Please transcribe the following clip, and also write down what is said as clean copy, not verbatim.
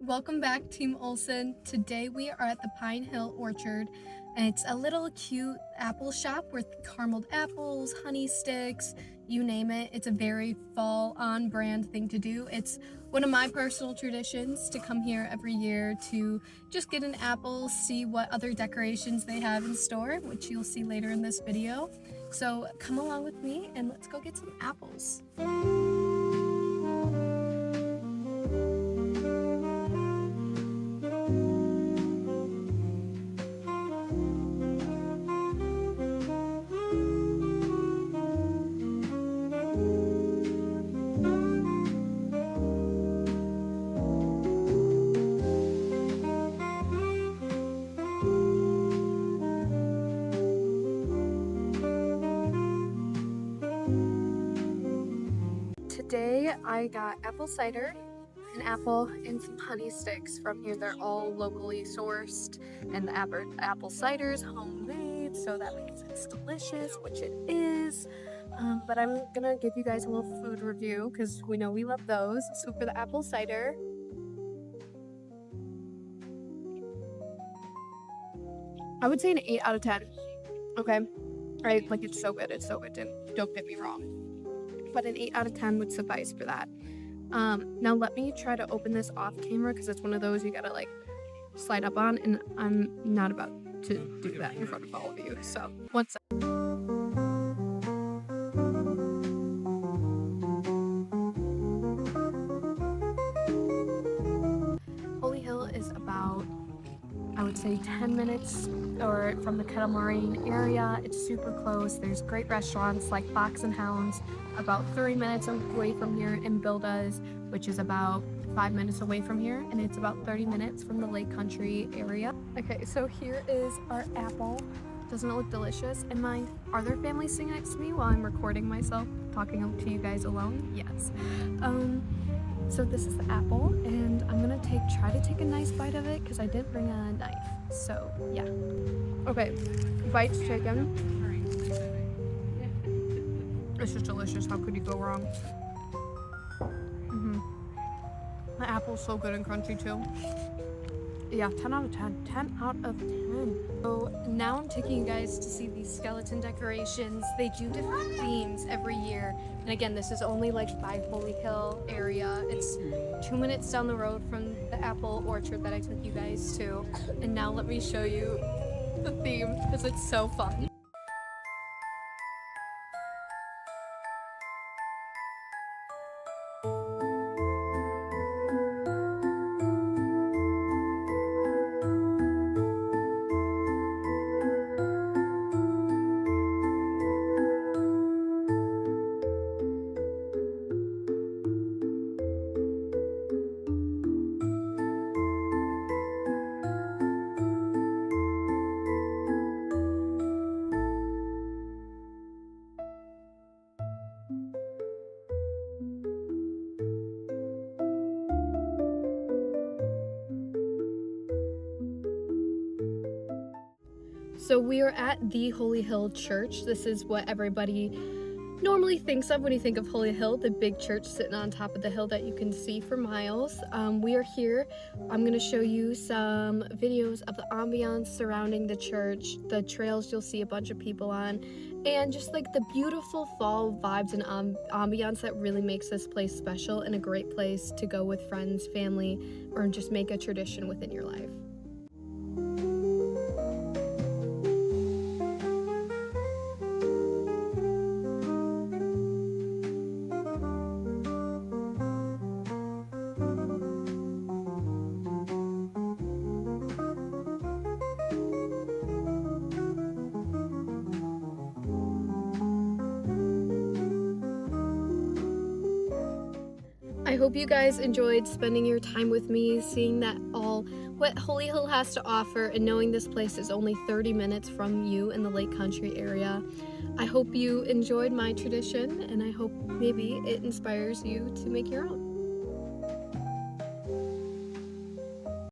Welcome back, Team Olson. Today we are at the Pine Hill Orchard, and it's a little cute apple shop with carameled apples, honey sticks, you name it. It's a very fall on brand thing to do. It's one of my personal traditions to come here every year to just get an apple, see what other decorations they have in store, which you'll see later in this video. So come along with me and let's go get some apples. Today I got apple cider, an apple, and some honey sticks from here. They're all locally sourced, and the apple cider is homemade, so that means it's delicious, which it is. But I'm gonna give you guys a little food review because we know we love those. So for the apple cider, I would say an 8 out of 10. Okay, like it's so good. It's so good. Don't get me wrong. But an 8 out of 10 would suffice for that. Now let me try to open this off camera because it's one of those you gotta like slide up on, and I'm not about to do that in front of all of you. So one sec. Holy Hill is about, I would say, 10 minutes or from the Kettle Moraine area. It's super close. There's great restaurants like Fox and Hounds about 30 minutes away from here, and Bilda's, which is about 5 minutes away from here, and it's about 30 minutes from the Lake Country area. Okay, so here is our apple. Doesn't it look delicious? And my other family sitting next to me while I'm recording myself talking to you guys alone? Yes. So this is the apple, and I'm gonna try to take a nice bite of it because I didn't bring a knife. So yeah. Okay, bite's chicken. It's just delicious. How could you go wrong? The apple's so good and crunchy too. Yeah, 10 out of 10. 10 out of 10. So now I'm taking you guys to see these skeleton decorations. They do different themes every year. And again, this is only like by Holy Hill area. It's 2 minutes down the road from the apple orchard that I took you guys to. And now let me show you the theme because it's so fun. So we are at the Holy Hill Church. This is what everybody normally thinks of when you think of Holy Hill, the big church sitting on top of the hill that you can see for miles. We are here. I'm going to show you some videos of the ambiance surrounding the church, the trails you'll see a bunch of people on, and just like the beautiful fall vibes and ambiance that really makes this place special and a great place to go with friends, family, or just make a tradition within your life. I hope you guys enjoyed spending your time with me, seeing that all what Holy Hill has to offer, and knowing this place is only 30 minutes from you in the Lake Country area. I hope you enjoyed my tradition, and I hope maybe it inspires you to make your own.